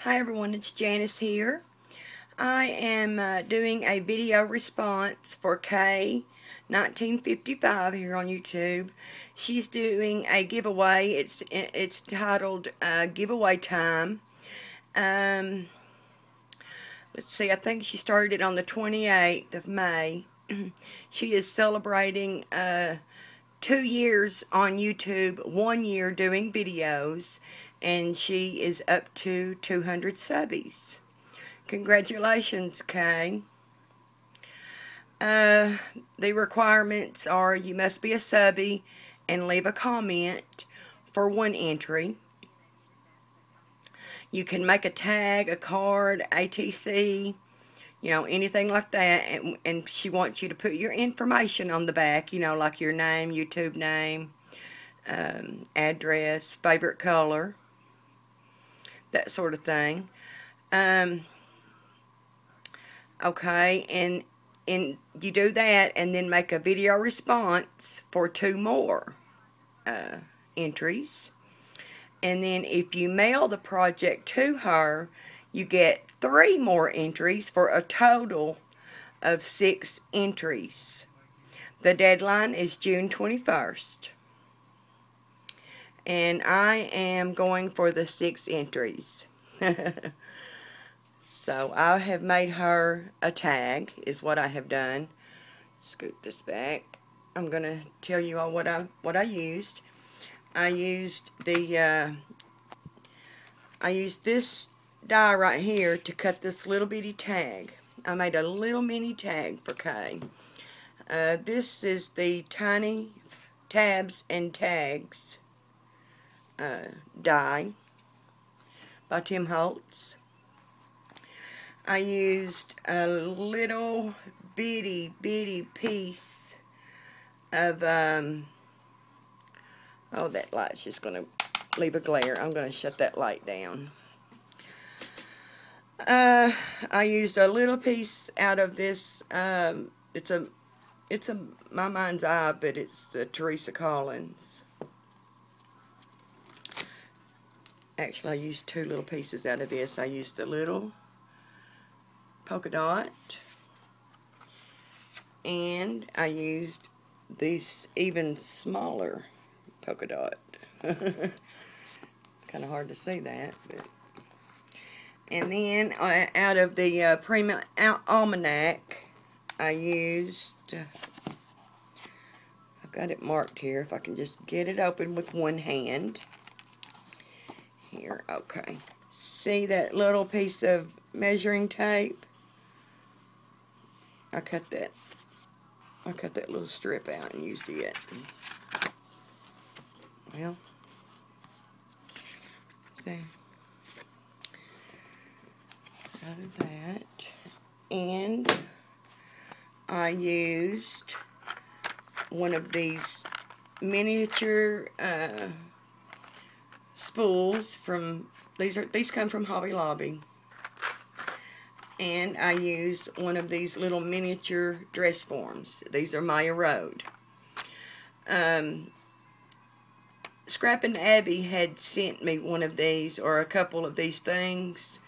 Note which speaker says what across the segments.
Speaker 1: Hi everyone, it's Janice here. I am doing a video response for Kay1955 here on YouTube. She's doing a giveaway. It's titled Giveaway Time. Let's see, I think she started it on the 28th of May. She is celebrating 2 years on YouTube, 1 year doing videos, and she is up to 200 subbies. Congratulations, Kay. The requirements are you must be a subby and leave a comment for 1 entry. You can make a tag, a card, ATC, you know, anything like that, and she wants you to put your information on the back, you know, like your name, YouTube name, address, favorite color, that sort of thing. Okay, and you do that and then make a video response for 2 more entries. And then if you mail the project to her, you get 3 more entries for a total of 6 entries. The deadline is June 21st. And I am going for the 6 entries. So I have made her a tag, is what I have done. Scoot this back. I'm going to tell you all what I used. I used this die right here to cut this little bitty tag. I made a little mini tag for Kay. This is the Tiny Tabs and Tags die by Tim Holtz. I used a little bitty piece of oh, that light's just going to leave a glare. I'm going to shut that light down. I used a little piece out of this. It's a My Mind's Eye, but it's Teresa Collins. Actually, I used 2 little pieces out of this. I used a little polka dot, and I used these even smaller polka dot. Kind of hard to see that, but. And then out of the Prima Almanac, I used, I've got it marked here, if I can just get it open with one hand. Here, okay. See that little piece of measuring tape? I cut that little strip out and used it. Well, see. Out of that, and I used one of these miniature spools from these come from Hobby Lobby, and I used one of these little miniature dress forms. These are Maya Road. Scrap and Abby had sent me one of these, or a couple of these things,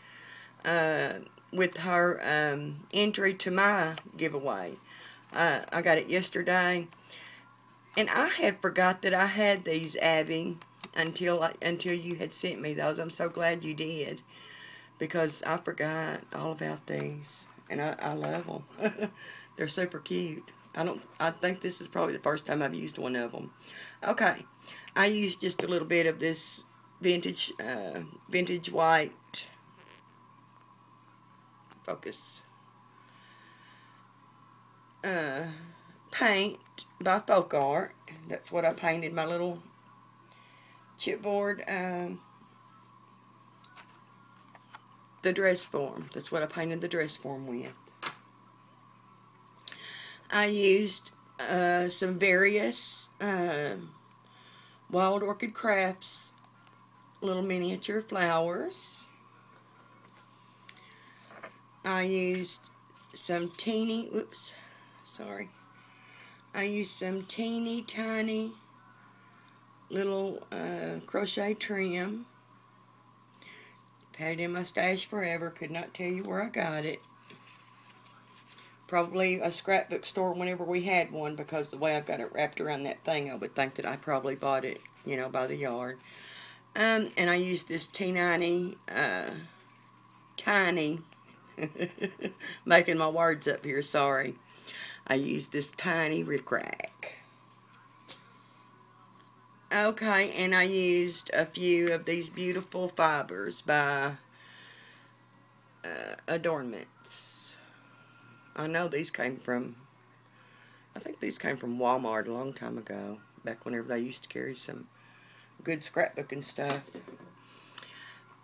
Speaker 1: with her entry to my giveaway. I got it yesterday, and I had forgot that I had these, Abby, until you had sent me those. I'm so glad you did, because I forgot all about these, and I love them. They're super cute. I think this is probably the first time I've used one of them. Okay, I used just a little bit of this vintage white. Focus. Paint by Folk Art. That's what I painted my little chipboard, the dress form. That's what I painted the dress form with. I used some various Wild Orchid Crafts little miniature flowers. I used some teeny, I used some teeny tiny little crochet trim, Had it in my stash forever. Could not tell you where I got it. Probably a scrapbook store whenever we had one, because the way I've got it wrapped around that thing, I would think that I probably bought it, you know, by the yard. And I used this T90 tiny, making my words up here, sorry. I used this tiny rickrack. Okay, and I used a few of these beautiful fibers by Adornments. I know these came from, I think these came from Walmart a long time ago, back whenever they used to carry some good scrapbooking stuff.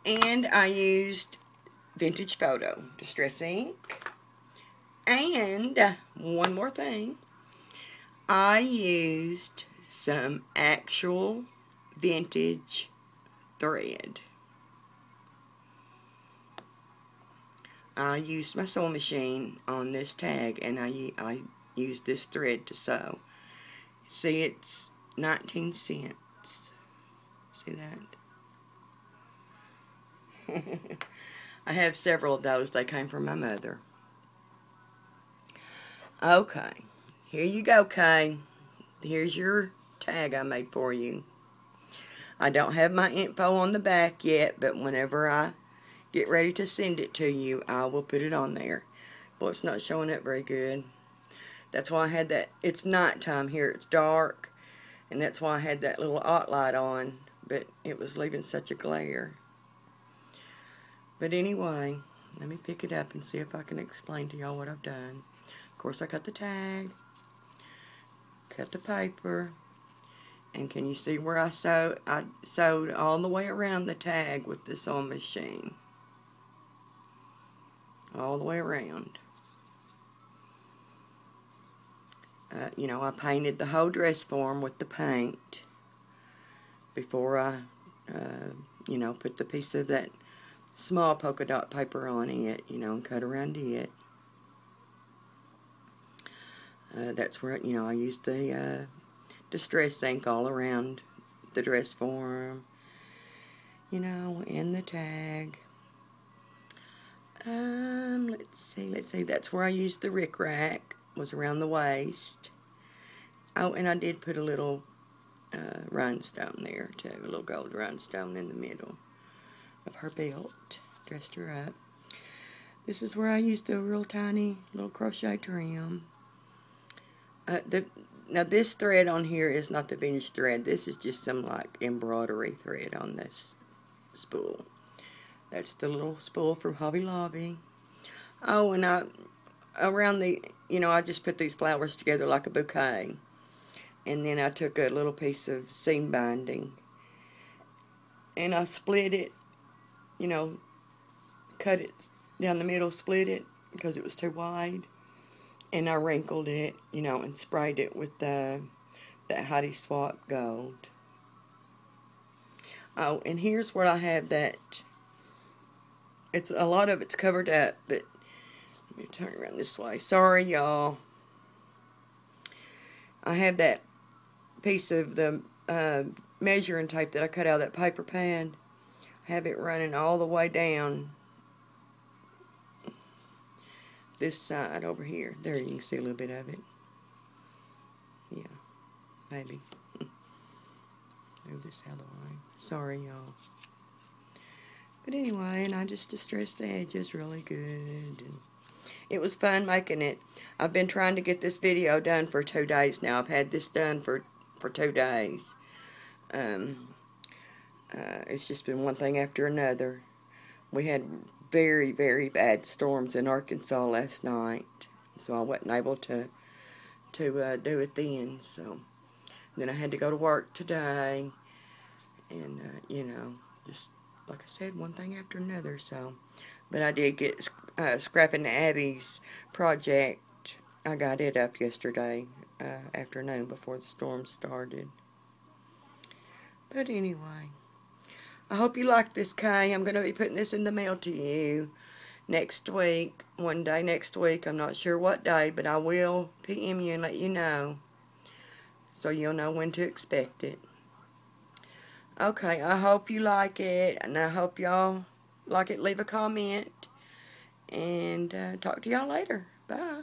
Speaker 1: And I used Vintage Photo Distress ink. And one more thing, I used some actual vintage thread. I used my sewing machine on this tag, and I used this thread to sew. See, it's 19 cents. See that? I have several of those. They came from my mother. Okay, here you go, Kay. Here's your tag I made for you. I don't have my info on the back yet, but whenever I get ready to send it to you, I will put it on there. Well, it's not showing up very good. That's why I had that. It's nighttime here. It's dark, and that's why I had that little aught light on, but it was leaving such a glare. But anyway, let me pick it up and see if I can explain to y'all what I've done. Of course, I cut the tag, cut the paper, and can you see where I sewed? I sewed all the way around the tag with the sewing machine. All the way around. You know, I painted the whole dress form with the paint before I, you know, put the piece of that small polka dot paper on it, you know, and cut around it. That's where, you know, I used the distress ink all around the dress form, you know, and the tag. Let's see, that's where I used the rickrack, was around the waist. Oh, and I did put a little rhinestone there too, a little gold rhinestone in the middle of her belt, dressed her up. This is where I used a real tiny little crochet trim. Now this thread on here is not the vintage thread. This is just some like embroidery thread on this spool. That's the little spool from Hobby Lobby. Oh, and around the, you know, I just put these flowers together like a bouquet. And then I took a little piece of seam binding and I split it, you know, cut it down the middle, split it because it was too wide. And I wrinkled it, you know, and sprayed it with that Heidi Swap Gold. Oh, and here's where I have that. It's a lot of it's covered up, but let me turn around this way. Sorry, y'all. I have that piece of the measuring tape that I cut out of that paper pad. I have it running all the way down this side over here. There, you can see a little bit of it. Yeah, maybe. Move this out of the way. Sorry, y'all. But anyway, and I just distressed the edges really good. And it was fun making it. I've been trying to get this video done for 2 days now. I've had this done for 2 days. It's just been one thing after another. We had very, very bad storms in Arkansas last night, so I wasn't able to do it then. So then I had to go to work today, and you know, just like I said, one thing after another. So, but I did get Scrapping Abby's project. I got it up yesterday afternoon before the storm started. But anyway, I hope you like this, Kay. I'm going to be putting this in the mail to you next week. One day next week. I'm not sure what day, but I will PM you and let you know, so you'll know when to expect it. Okay, I hope you like it, and I hope y'all like it, leave a comment, and talk to y'all later. Bye.